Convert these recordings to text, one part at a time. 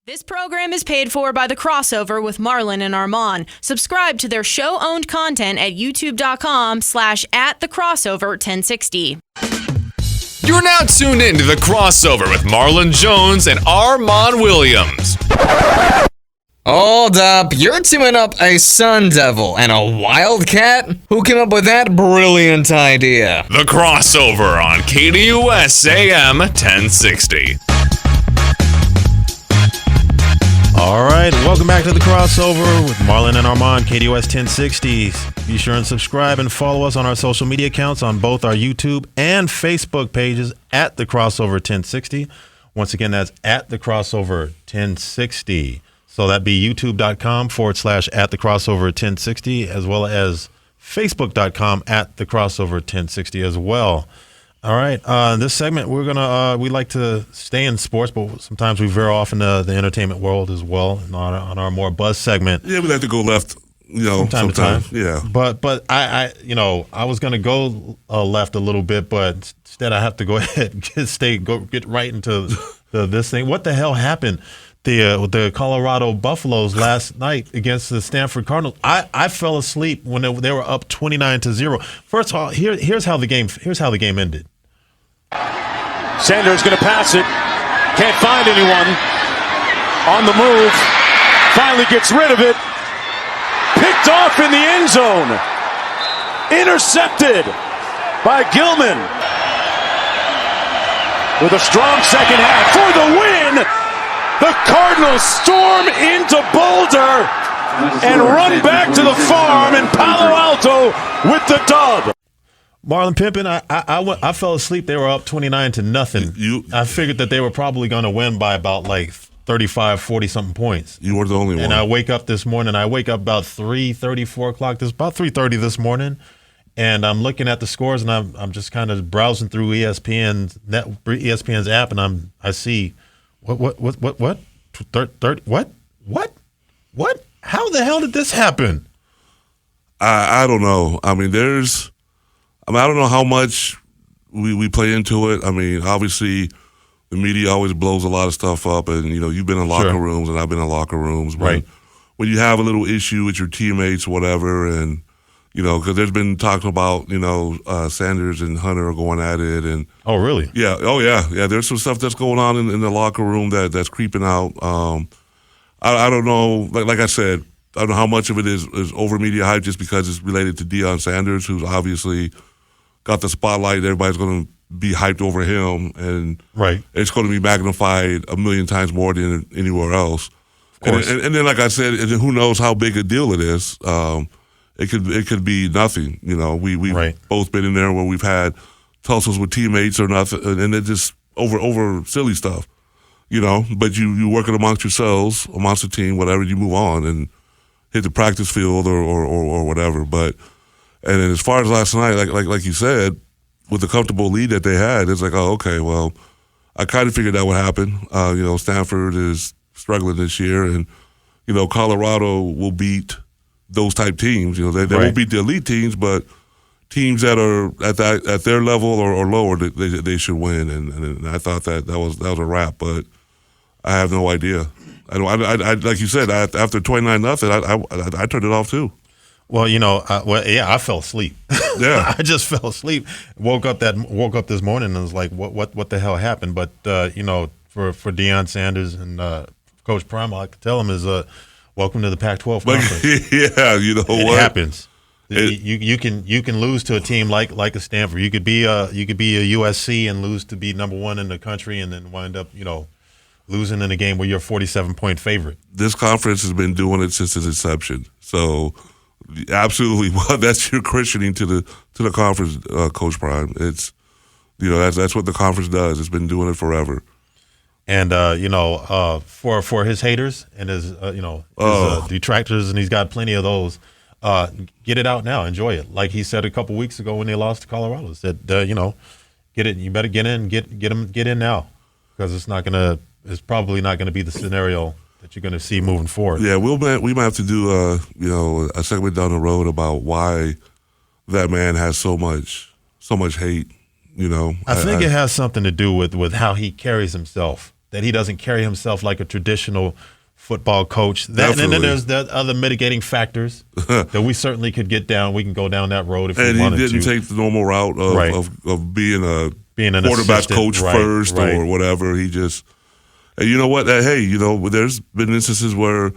This program is paid for by The Crossover with Marlon and Armon. Subscribe to their show-owned content at youtube.com/@thecrossover1060. You're now tuned in to The Crossover with Marlon Jones and Armon Williams. Hold up, you're teaming up a Sun Devil and a Wildcat? Who came up with that brilliant idea? The Crossover on KDUS AM 1060. All right, welcome back to The Crossover with Marlon and Armon, KDUS 1060. Be sure and subscribe and follow us on our social media accounts on both our YouTube and Facebook pages at The Crossover 1060. Once again, that's at The Crossover 1060. So that'd be youtube.com/@thecrossover1060 as well as facebook.com/@thecrossover1060 as well. All right, this segment we like to stay in sports, but sometimes we veer off into the entertainment world as well on our more buzz segment. Yeah, we like to go left, from time to time. Yeah, but I was gonna go left a little bit, but instead I have to go ahead and get right into this thing. What the hell happened? The Colorado Buffaloes last night against the Stanford Cardinal. I fell asleep when they were up 29-0. First of all, here's how the game ended. Sanders going to pass it. Can't find anyone. On the move. Finally gets rid of it. Picked off in the end zone. Intercepted by Gilman. With a strong second half for the win. The Cardinals storm into Boulder and run back to the farm in Palo Alto with the dub. Marlon Pimpin, I fell asleep. They were up 29-0. I figured that they were probably going to win by about like 35, 40-something points. You were the only one. And I wake up this morning. I wake up about 3:30, 4 o'clock. This about 3:30 this morning, and I'm looking at the scores, and I'm just kind of browsing through ESPN's app, and I see what? 30, what? How the hell did this happen? I don't know. I don't know how much we play into it. I mean, obviously, the media always blows a lot of stuff up, and you've been in locker rooms, and I've been in locker rooms. But right. When you have a little issue with your teammates, whatever, and because there's been talking about Sanders and Hunter are going at it, and oh really? Yeah, yeah. There's some stuff that's going on in the locker room that's creeping out. I don't know. Like I said, I don't know how much of it is over media hype just because it's related to Deion Sanders, who's obviously got the spotlight. Everybody's going to be hyped over him, and right. It's going to be magnified a million times more than anywhere else. Of course. And then, like I said, who knows how big a deal it is. It could be nothing. We've right. both been in there where we've had tussles with teammates or nothing, and it's just over silly stuff. But you work it amongst yourselves, amongst the team, whatever. You move on and hit the practice field or whatever. But and then as far as last night, like you said, with the comfortable lead that they had, it's like, oh, okay, well, I kind of figured that would happen. Stanford is struggling this year, and Colorado will beat those type teams. They right. won't beat the elite teams, but teams that are at their level or lower, they should win. And I thought that was a wrap, but I have no idea. I like you said, after 29-0, I turned it off too. Well, I fell asleep. Yeah, I just fell asleep. Woke up this morning and was like, what the hell happened? But for Deion Sanders and Coach Prime, all I could tell him is welcome to the Pac-12 conference. Yeah, It what happens. You can lose to a team like a Stanford. You could be a USC and lose to be number one in the country, and then wind up losing in a game where you're a 47-point favorite. This conference has been doing it since its inception. So absolutely, well, that's your christening to the conference, Coach Prime. It's that's what the conference does. It's been doing it forever. And for his haters and his detractors, and he's got plenty of those. Get it out now, enjoy it. Like he said a couple weeks ago when they lost to Colorado, said get it. You better get in, get in now, because it's probably not gonna be the scenario that you're gonna see moving forward. Yeah, we might have to do a segment down the road about why that man has so much hate. I think it has something to do with how he carries himself. that he doesn't carry himself like a traditional football coach. And then there's the other mitigating factors that we certainly could get down. We can go down that road if we wanted to. And he didn't take the normal route of being an quarterback coach first or whatever. He just, and you know what? Hey, there's been instances where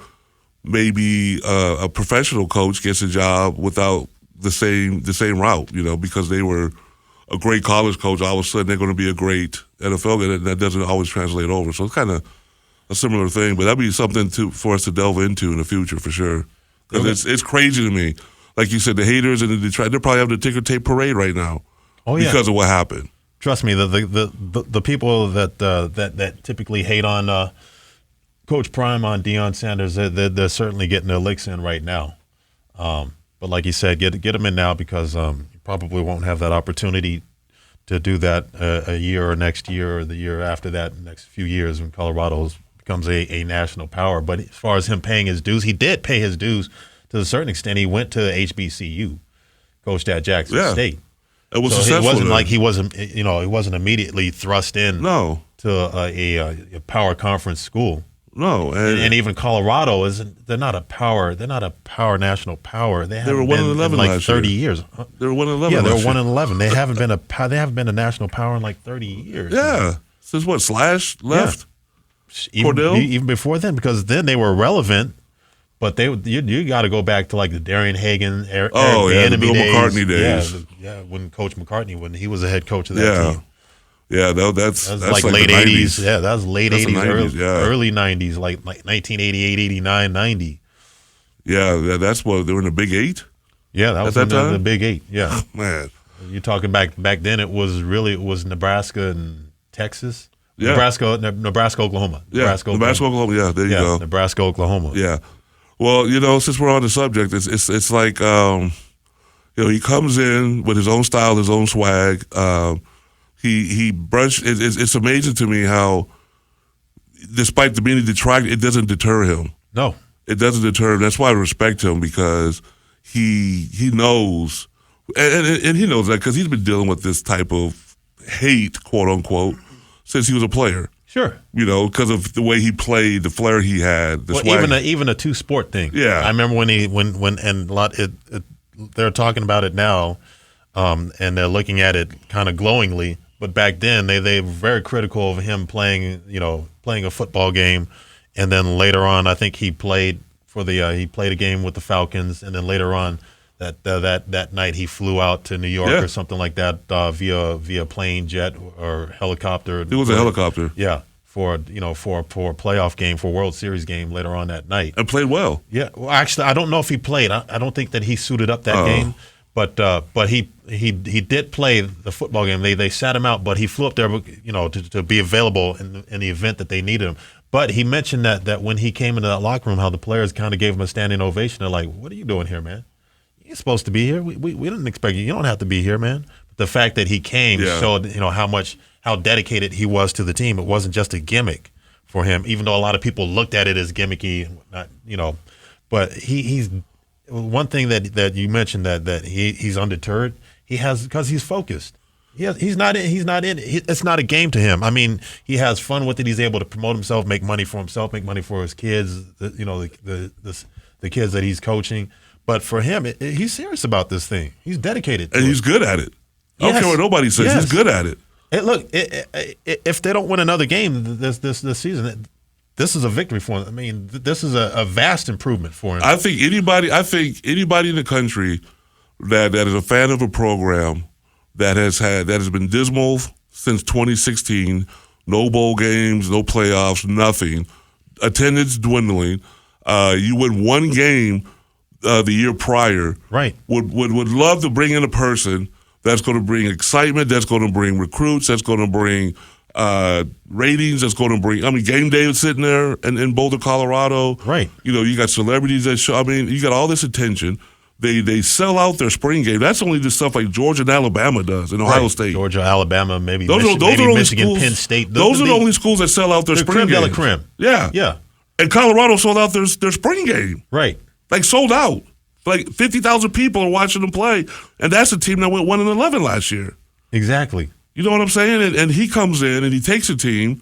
maybe a professional coach gets a job without the same route, because they were a great college coach. All of a sudden, they're going to be a great NFL guy. That doesn't always translate over. So it's kind of a similar thing, but that'd be something for us to delve into in the future for sure. Because it's crazy to me. Like you said, the haters and the Detroit, they're probably having a ticker tape parade right now because of what happened. Trust me, the people that typically hate on Coach Prime, on Deion Sanders, they're certainly getting their licks in right now. But like you said, get them in now, because you probably won't have that opportunity to do that a year or next year or the year after that, next few years, when Colorado becomes a national power. But as far as him paying his dues, he did pay his dues to a certain extent. He went to HBCU, coached at Jackson State. It was so it wasn't like he wasn't immediately thrust in to a power conference school. No, and even Colorado they're not a power national power. They were 1-11 in like last 30 year. years. They were 1-11. Yeah, they were 1-11. They haven't been a national power in like 30 years. Yeah, since what? Slash left. Yeah. Even before then, because then they were relevant. But you got to go back to like the Darian Hagan, Eric the Bill McCartney days. Yeah, when Coach McCartney, when he was the head coach of that team. Yeah, that's like late 80s. Yeah, that was late 80s, early 90s, like 1988, 89, 90. Yeah, that's what they were in the Big Eight. Yeah, that was in the Big Eight. Yeah, oh, man. You're talking back then. It was Nebraska and Texas. Yeah. Nebraska, Oklahoma. Nebraska, Oklahoma. Yeah, there you go. Nebraska, Oklahoma. Yeah. Well, since we're on the subject, it's like he comes in with his own style, his own swag. He brushed. It's amazing to me how, despite the being detracted, it doesn't deter him. No, it doesn't deter him. That's why I respect him, because he knows, and he knows that because he's been dealing with this type of hate, quote unquote, since he was a player. Sure, because of the way he played, the flair he had, the swag. Even a two-sport thing. Yeah, I remember they're talking about it now, and they're looking at it kind of glowingly. But back then, they were very critical of him playing a football game, and then later on, I think he played a game with the Falcons, and then later on that night he flew out to New York or something like that via plane, jet, or helicopter. It was a helicopter. Yeah, for a playoff game, for a World Series game later on that night, and played well. Yeah, well, actually, I don't know if he played. I don't think that he suited up that game. But he did play the football game. They sat him out, but he flew up there, to be available in the event that they needed him. But he mentioned that when he came into that locker room, how the players kind of gave him a standing ovation. They're like, "What are you doing here, man? You're supposed to be here. We didn't expect you. You don't have to be here, man." But the fact that he came showed how dedicated he was to the team. It wasn't just a gimmick for him, even though a lot of people looked at it as gimmicky, But he's. One thing that you mentioned that he's undeterred, because he's focused. He's not in. It's not a game to him. I mean, he has fun with it. He's able to promote himself, make money for himself, make money for his kids. The kids that he's coaching. But for him, he's serious about this thing. He's dedicated, and he's good at it. I don't care what nobody says. He's good at it. And look, if they don't win another game this season, this is a victory for him. I mean, this is a vast improvement for him. I think anybody in the country that is a fan of a program that has been dismal since 2016, no bowl games, no playoffs, nothing, attendance dwindling. You win one game the year prior. Right. Would love to bring in a person that's going to bring excitement, that's going to bring recruits, that's going to bring ratings, that's going to bring. I mean, game day is sitting there in Boulder, Colorado. Right. You got celebrities that show. I mean, you got all this attention. They sell out their spring game. That's only the stuff like Georgia and Alabama does in Ohio State. Georgia, Alabama, maybe those Michigan, are Michigan, schools, Penn State. Those are the only schools that sell out their spring game. Creme de la creme. Yeah. Yeah. And Colorado sold out their spring game. Right. Like sold out. Like 50,000 people are watching them play, and that's a team that went 1-11 last year. Exactly. You know what I'm saying? And he comes in and he takes a team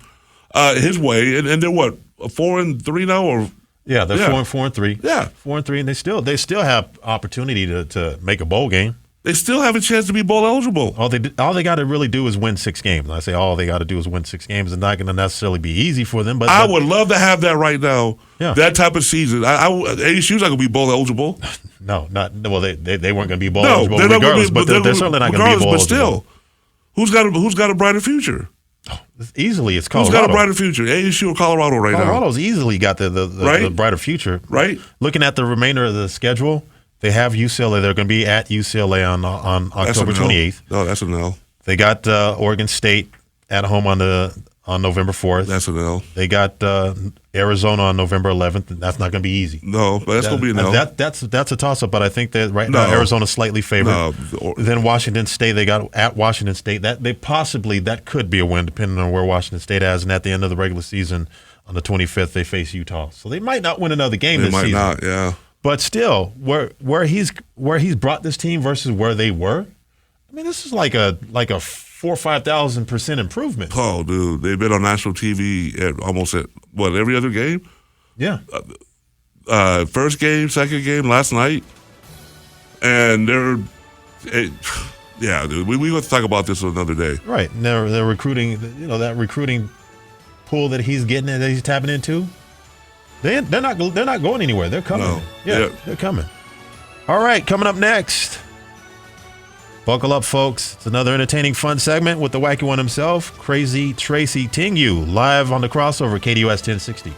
his way, and they're what, 4-3 now, or Yeah, they're 4-3. Yeah. 4-3, and they still have opportunity to make a bowl game. they still have a chance to be bowl eligible. All they got to really do is win 6 games. I say all they got to do is win 6 games. It's not going to necessarily be easy for them, but I would love to have that right now. Yeah. That type of season. ASU's not going to be bowl eligible. No, not well. They weren't going to be bowl No, eligible they're not gonna regardless, be, but they're certainly not going to be bowl but eligible. still, who's got a brighter future? Easily, it's Colorado. Who's got a brighter future? ASU or Colorado right now? Colorado's easily got the brighter future. Right. Looking at the remainder of the schedule, they have UCLA. They're going to be at UCLA on October 28th. No, that's a no. They got Oregon State at home on November 4th. That's a no. They got Arizona on November 11th. And that's not going to be easy. No, but that's going to be a no. That's a toss-up, but I think that right now Arizona's slightly favored. No. Then Washington State, they got at Washington State. That could be a win depending on where Washington State is. And at the end of the regular season on the 25th, they face Utah. So they might not win another game this season. They might not, yeah. But still, where he's brought this team versus where they were, I mean, this is like a 4,000 or 5,000% improvement. Oh, dude, they've been on national TV at every other game. Yeah. First game, second game, last night, and yeah, dude. We going to talk about this another day. Right. And they're recruiting. That recruiting pool that he's getting, that he's tapping into. They're not going anywhere. They're coming. No. Yeah, they're coming. All right, coming up next. Buckle up, folks. It's another entertaining, fun segment with the wacky one himself, Crazy Tracy Tingu, live on the crossover, KDUS 1060.